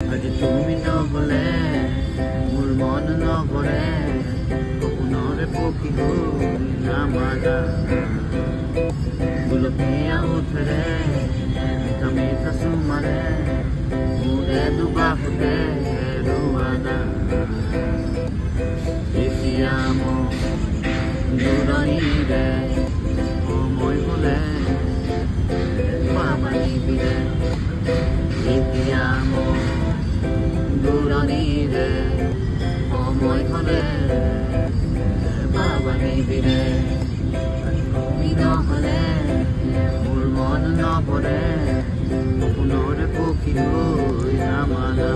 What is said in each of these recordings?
আজি তুমি নহলে মোৰ মন নভৰে সপোনৰে পক্ষী হৈ নামাৰা গুলপীয়া ওঠেৰে মিঠা মিঠা চুমাৰে মোৰে দুবাহুতে ৰুৱানা এতিয়া মোক দূৰণিৰে সময় গলে পাবা নিবিৰে এতিয়া মোক দূৰণিৰে সময় গলে পাবা নিবিৰে তুমি নহলে মোৰ মন নভৰে সপোনৰে পক্ষী হৈ নামাৰা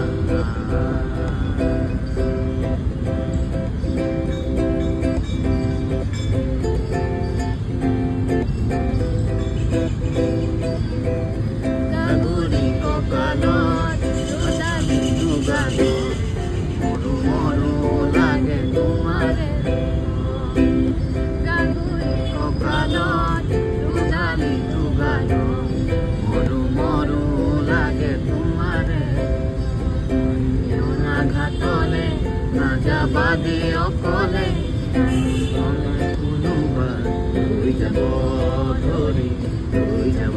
গাগুৰি কঁকালত দুডালি দুগালত মৰো মৰো লাগে তোমাৰে গাগুৰি কঁকালত দুডালি দুগালত মৰো মৰো লাগে তোমাৰে ঘাটলে নাযাবা দে অকলে কোনোবা লৈ যাব ধৰি লৈ যাব